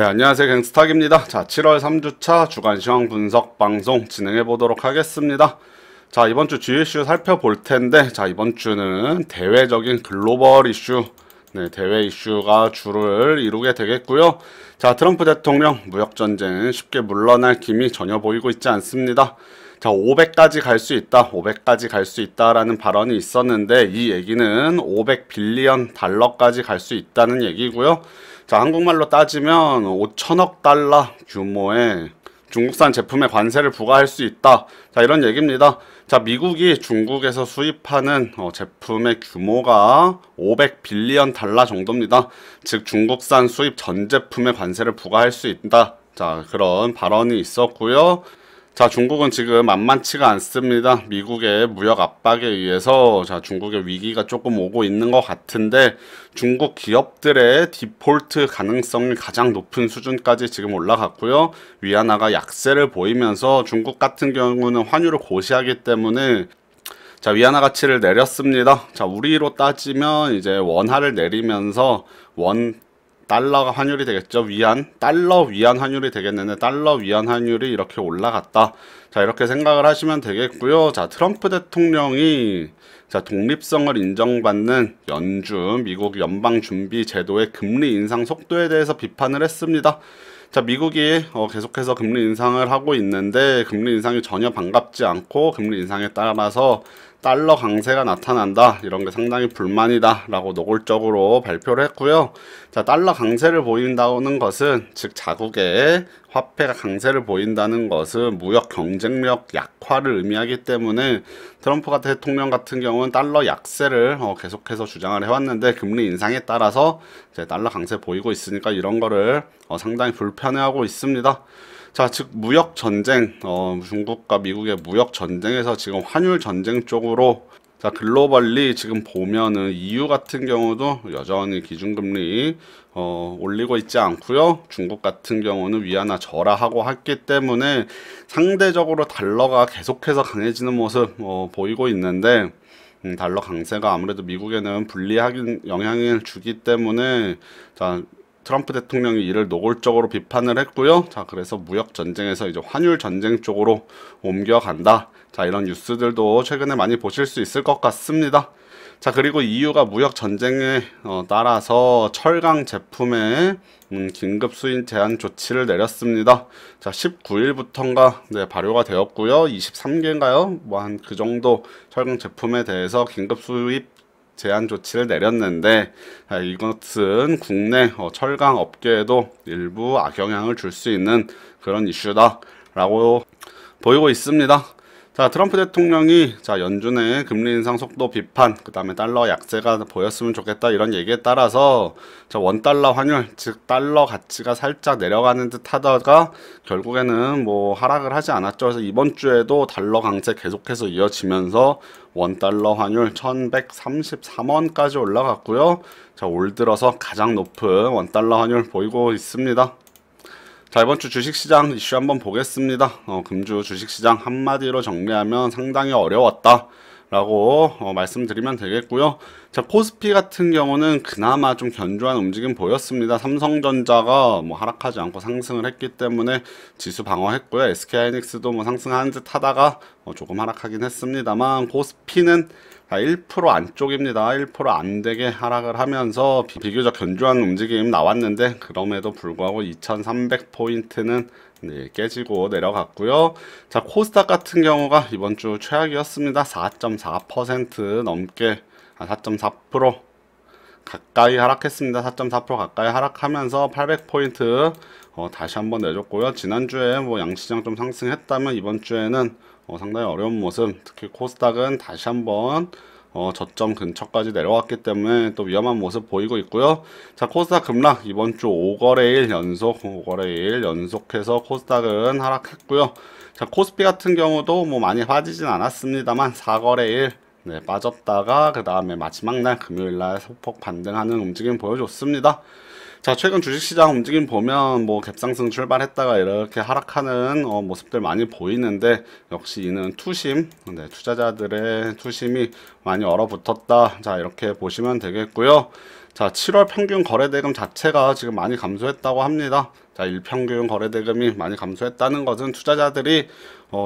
네, 안녕하세요. 갱스탁입니다. 자, 7월 3주차 주간 시황 분석 방송 진행해 보도록 하겠습니다. 자, 이번 주 주요 이슈 살펴볼 텐데, 자, 이번 주는 대외적인 글로벌 이슈, 네, 대외 이슈가 주를 이루게 되겠고요. 자, 트럼프 대통령 무역전쟁 쉽게 물러날 기미 전혀 보이고 있지 않습니다. 자, 500까지 갈 수 있다, 500까지 갈 수 있다라는 발언이 있었는데, 이 얘기는 500빌리언 달러까지 갈 수 있다는 얘기고요. 자, 한국말로 따지면 5천억 달러 규모의 중국산 제품에 관세를 부과할 수 있다. 자, 이런 얘기입니다. 자, 미국이 중국에서 수입하는 제품의 규모가 500빌리언 달러 정도입니다. 즉, 중국산 수입 전 제품에 관세를 부과할 수 있다. 자, 그런 발언이 있었고요. 자, 중국은 지금 만만치가 않습니다. 미국의 무역 압박에 의해서 자, 중국의 위기가 조금 오고 있는 것 같은데 중국 기업들의 디폴트 가능성이 가장 높은 수준까지 지금 올라갔고요. 위안화가 약세를 보이면서 중국 같은 경우는 환율을 고시하기 때문에 자, 위안화 가치를 내렸습니다. 자, 우리로 따지면 이제 원화를 내리면서 달러가 환율이 되겠죠. 달러 위안 환율이 되겠는데 달러 위안 환율이 이렇게 올라갔다. 자, 이렇게 생각을 하시면 되겠고요. 자, 트럼프 대통령이 자, 독립성을 인정받는 미국 연방준비제도의 금리 인상 속도에 대해서 비판을 했습니다. 자, 미국이 계속해서 금리 인상을 하고 있는데 금리 인상이 전혀 반갑지 않고 금리 인상에 따라서 달러 강세가 나타난다. 이런 게 상당히 불만이다. 라고 노골적으로 발표를 했고요. 자, 달러 강세를 보인다는 것은 즉 자국의 화폐가 강세를 보인다는 것은 무역 경쟁력 약화를 의미하기 때문에 트럼프 대통령 같은 경우는 달러 약세를 계속해서 주장을 해왔는데 금리 인상에 따라서 이제 달러 강세 보이고 있으니까 이런 거를 상당히 불편해하고 있습니다. 자, 즉 무역 전쟁, 중국과 미국의 무역 전쟁에서 지금 환율 전쟁 쪽으로 자, 글로벌리 지금 보면은 EU 같은 경우도 여전히 기준금리 올리고 있지 않고요. 중국 같은 경우는 위안화 절하하고 했기 때문에 상대적으로 달러가 계속해서 강해지는 모습 보이고 있는데 달러 강세가 아무래도 미국에는 불리하게 영향을 주기 때문에 자, 트럼프 대통령이 이를 노골적으로 비판을 했고요. 자, 그래서 무역 전쟁에서 이제 환율 전쟁 쪽으로 옮겨간다. 자, 이런 뉴스들도 최근에 많이 보실 수 있을 것 같습니다. 자, 그리고 EU가 무역 전쟁에 따라서 철강 제품에 긴급 수입 제한 조치를 내렸습니다. 자, 19일부터인가 네, 발효가 되었고요. 23개인가요? 뭐 한 그 정도 철강 제품에 대해서 긴급 수입 제한 조치를 내렸는데 이것은 국내 철강 업계에도 일부 악영향을 줄 수 있는 그런 이슈다라고 보이고 있습니다. 자, 트럼프 대통령이 자, 연준의 금리 인상 속도 비판, 그 다음에 달러 약세가 보였으면 좋겠다 이런 얘기에 따라서 자, 원달러 환율, 즉 달러 가치가 살짝 내려가는 듯 하다가 결국에는 뭐 하락을 하지 않았죠. 그래서 이번 주에도 달러 강세 계속해서 이어지면서 원달러 환율 1133원까지 올라갔고요. 자, 올 들어서 가장 높은 원달러 환율 보이고 있습니다. 자, 이번 주 주식시장 이슈 한번 보겠습니다. 금주 주식시장 한마디로 정리하면 상당히 어려웠다 라고 말씀드리면 되겠고요. 자, 코스피 같은 경우는 그나마 좀 견조한 움직임 보였습니다. 삼성전자가 뭐 하락하지 않고 상승을 했기 때문에 지수 방어했고요. SK하이닉스도 뭐 상승하는 듯 하다가 조금 하락하긴 했습니다만 코스피는 1% 안쪽입니다. 1% 안되게 하락을 하면서 비교적 견조한 움직임 나왔는데 그럼에도 불구하고 2300포인트는 네, 깨지고 내려갔고요. 자, 코스닥 같은 경우가 이번 주 최악이었습니다. 4.4% 넘게 4.4% 가까이 하락했습니다. 4.4% 가까이 하락하면서 800포인트 다시 한번 내줬고요. 지난주에 뭐 양시장 좀 상승했다면 이번 주에는 상당히 어려운 모습, 특히 코스닥은 다시 한번 저점 근처까지 내려왔기 때문에 또 위험한 모습 보이고 있고요. 자, 코스닥 급락 이번 주 5거래일 연속해서 코스닥은 하락했고요. 자, 코스피 같은 경우도 뭐 많이 빠지진 않았습니다만 4거래일 네, 빠졌다가 그 다음에 마지막 날 금요일날 소폭 반등하는 움직임 보여줬습니다. 자, 최근 주식시장 움직임 보면 뭐 갭상승 출발했다가 이렇게 하락하는 모습들 많이 보이는데 역시 이는 투심, 네, 투자자들의 투심이 많이 얼어붙었다. 자, 이렇게 보시면 되겠고요. 자, 7월 평균 거래대금 자체가 지금 많이 감소했다고 합니다. 자, 일평균 거래대금이 많이 감소했다는 것은 투자자들이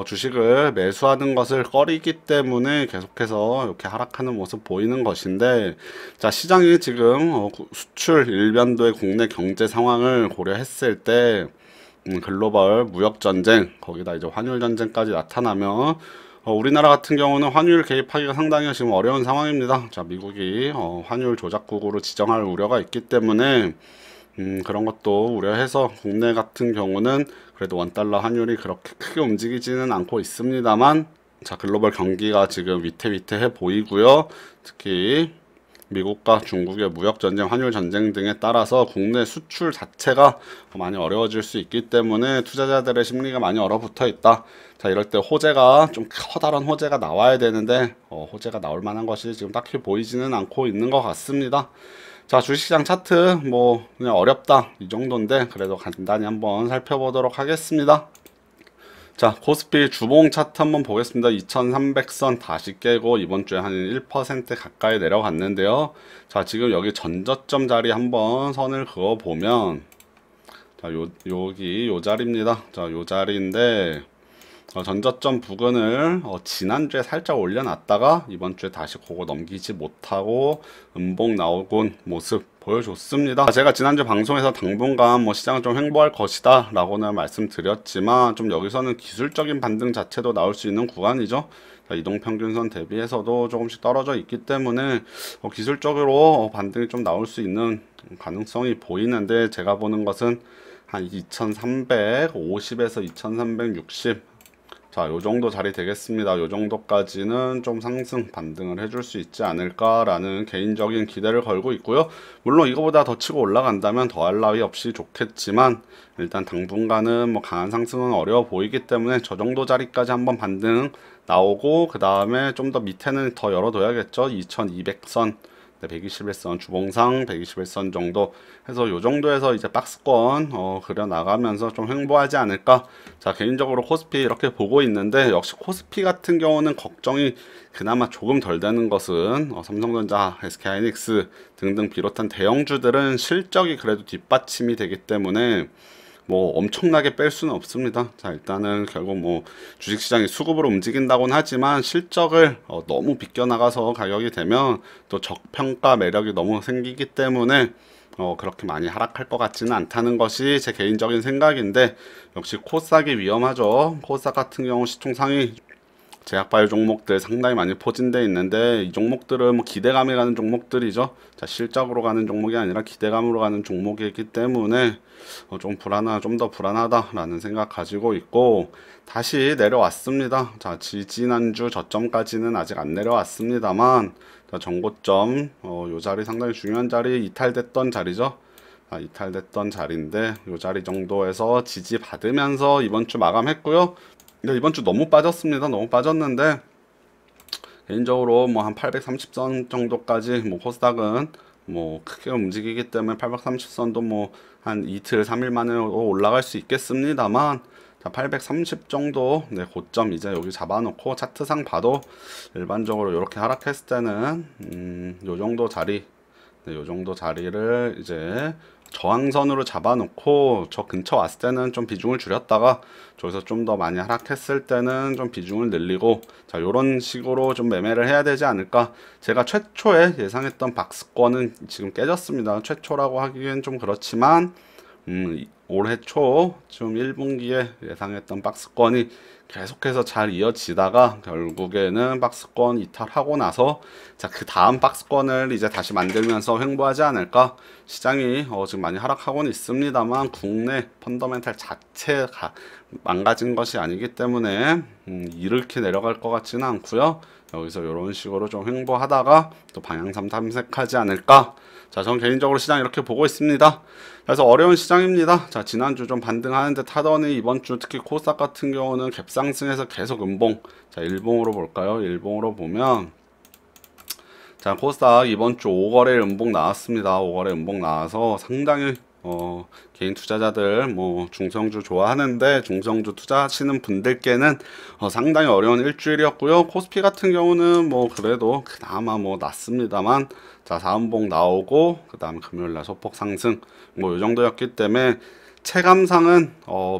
주식을 매수하는 것을 꺼리기 때문에 계속해서 이렇게 하락하는 모습 보이는 것인데, 자, 시장이 지금 수출 일변도의 국내 경제 상황을 고려했을 때 글로벌 무역 전쟁, 거기다 이제 환율 전쟁까지 나타나면 우리나라 같은 경우는 환율 개입하기가 상당히 지금 어려운 상황입니다. 자, 미국이 환율 조작국으로 지정할 우려가 있기 때문에 그런 것도 우려해서 국내 같은 경우는 그래도 원달러 환율이 그렇게 크게 움직이지는 않고 있습니다만, 자, 글로벌 경기가 지금 위태위태해 보이고요. 특히 미국과 중국의 무역 전쟁, 환율 전쟁 등에 따라서 국내 수출 자체가 많이 어려워질 수 있기 때문에 투자자들의 심리가 많이 얼어붙어 있다. 자, 이럴 때 호재가 좀 커다란 호재가 나와야 되는데 호재가 나올 만한 것이 지금 딱히 보이지는 않고 있는 것 같습니다. 자, 주식시장 차트 뭐 그냥 어렵다 이 정도인데 그래도 간단히 한번 살펴보도록 하겠습니다. 자, 코스피 주봉 차트 한번 보겠습니다. 2300선 다시 깨고 이번 주에 한 1% 가까이 내려갔는데요. 자, 지금 여기 전저점 자리 한번 선을 그어 보면, 자, 여기 요 자리입니다. 자, 요 자리인데 전저점 부근을 지난주에 살짝 올려놨다가 이번 주에 다시 그거 넘기지 못하고 음봉 나오곤 모습 보여줬습니다. 제가 지난주 방송에서 당분간 뭐 시장은 좀 횡보할 것이다 라고는 말씀드렸지만, 좀 여기서는 기술적인 반등 자체도 나올 수 있는 구간이죠. 이동평균선 대비해서도 조금씩 떨어져 있기 때문에 기술적으로 반등이 좀 나올 수 있는 가능성이 보이는데, 제가 보는 것은 한 2350에서 2360, 자, 요 정도 자리 되겠습니다. 요 정도까지는 좀 상승 반등을 해줄 수 있지 않을까라는 개인적인 기대를 걸고 있고요. 물론 이거보다 더 치고 올라간다면 더할 나위 없이 좋겠지만, 일단 당분간은 뭐 강한 상승은 어려워 보이기 때문에 저 정도 자리까지 한번 반등 나오고, 그 다음에 좀 더 밑에는 더 열어둬야겠죠. 2200선, 121선 주봉상 121선 정도 해서 요 정도에서 이제 박스권 그려 나가면서 좀 횡보하지 않을까. 자, 개인적으로 코스피 이렇게 보고 있는데, 역시 코스피 같은 경우는 걱정이 그나마 조금 덜 되는 것은 삼성전자, SK하이닉스 등등 비롯한 대형주들은 실적이 그래도 뒷받침이 되기 때문에 뭐 엄청나게 뺄 수는 없습니다. 자, 일단은 결국 뭐 주식시장이 수급으로 움직인다고는 하지만 실적을 너무 비껴나가서 가격이 되면 또 적평가 매력이 너무 생기기 때문에 그렇게 많이 하락할 것 같지는 않다는 것이 제 개인적인 생각인데, 역시 코스닥이 위험하죠. 코스닥 같은 경우 시총상위 제약바이오 종목들 상당히 많이 포진되어 있는데, 이 종목들은 뭐 기대감에 가는 종목들이죠. 자, 실적으로 가는 종목이 아니라 기대감으로 가는 종목이기 때문에 좀 더 불안하다라는 생각 가지고 있고, 다시 내려왔습니다. 자, 지난주 저점까지는 아직 안 내려왔습니다만, 자, 전고점 요 자리 상당히 중요한 자리, 이탈됐던 자리죠. 이탈됐던 자리인데 요 자리 정도에서 지지 받으면서 이번 주 마감했고요. 근데 이번 주 너무 빠졌습니다. 너무 빠졌는데, 개인적으로 뭐 한 830선 정도까지 뭐 코스닥은 뭐 크게 움직이기 때문에 830선도 뭐 한 이틀 3일 만에 올라갈 수 있겠습니다만, 자, 830 정도 고점 이제 여기 잡아놓고 차트상 봐도 일반적으로 이렇게 하락했을 때는 요 정도 자리, 요 정도 자리를 이제 저항선으로 잡아놓고 저 근처 왔을 때는 좀 비중을 줄였다가 저기서 좀 더 많이 하락했을 때는 좀 비중을 늘리고, 자, 요런 식으로 좀 매매를 해야 되지 않을까. 제가 최초에 예상했던 박스권은 지금 깨졌습니다. 최초라고 하기엔 좀 그렇지만 올해 초 좀 1분기에 예상했던 박스권이 계속해서 잘 이어지다가 결국에는 박스권 이탈하고 나서, 자, 그 다음 박스권을 이제 다시 만들면서 횡보하지 않을까. 시장이 지금 많이 하락하고는 있습니다만 국내 펀더멘탈 자체가 망가진 것이 아니기 때문에 이렇게 내려갈 것 같지는 않고요. 여기서 이런 식으로 좀 횡보하다가 또 방향 탐색하지 않을까. 자, 전 개인적으로 시장 이렇게 보고 있습니다. 그래서 어려운 시장입니다. 자, 지난주 좀 반등하는 듯 하더니 이번 주 특히 코스닥 같은 경우는 갭상승해서 계속 음봉. 자, 일봉으로 볼까요? 일봉으로 보면, 자, 코스닥 이번 주 5거래 음봉 나왔습니다. 5거래 음봉 나와서 상당히 개인 투자자들 뭐 중성주 좋아하는데 중성주 투자하시는 분들께는 상당히 어려운 일주일이었고요. 코스피 같은 경우는 뭐 그래도 그나마 뭐 낫습니다만, 자 4음봉 나오고 그 다음 금요일날 소폭 상승 뭐 이 정도였기 때문에 체감상은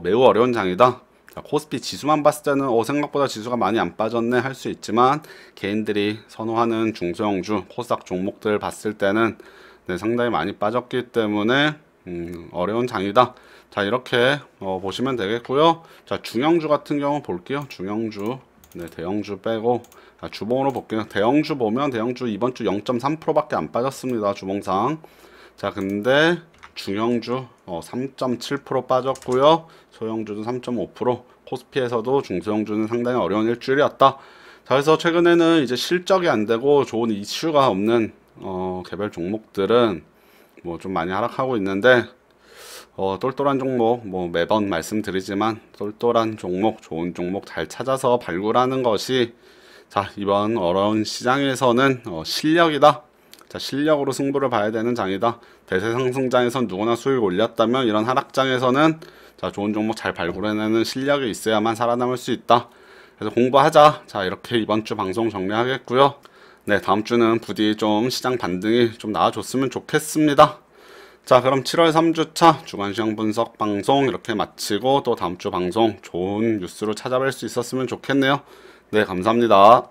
매우 어려운 장이다. 자, 코스피 지수만 봤을 때는 생각보다 지수가 많이 안 빠졌네 할 수 있지만, 개인들이 선호하는 중소형주 코스닥 종목들 봤을 때는 네, 상당히 많이 빠졌기 때문에 어려운 장이다. 자 이렇게 보시면 되겠고요. 자 중형주 같은 경우 볼게요. 중형주, 네, 대형주 빼고 주봉으로 볼게요. 대형주 보면 대형주 이번 주 0.3%밖에 안 빠졌습니다. 주봉상. 자 근데 중형주 3.7% 빠졌고요. 소형주도 3.5%, 코스피에서도 중소형주는 상당히 어려운 일주일이었다. 자 그래서 최근에는 이제 실적이 안 되고 좋은 이슈가 없는 개별 종목들은 뭐 좀 많이 하락하고 있는데, 똘똘한 종목 뭐 매번 말씀드리지만 똘똘한 종목, 좋은 종목 잘 찾아서 발굴하는 것이 자 이번 어려운 시장에서는 실력이다. 자 실력으로 승부를 봐야 되는 장이다. 대세 상승장에선 누구나 수익 올렸다면 이런 하락장에서는 자 좋은 종목 잘 발굴해내는 실력이 있어야만 살아남을 수 있다. 그래서 공부하자. 자 이렇게 이번 주 방송 정리하겠고요. 네, 다음 주는 부디 좀 시장 반등이 좀 나아졌으면 좋겠습니다. 자, 그럼 7월 3주차 주간시장 분석 방송 이렇게 마치고 또 다음 주 방송 좋은 뉴스로 찾아뵐 수 있었으면 좋겠네요. 네, 감사합니다.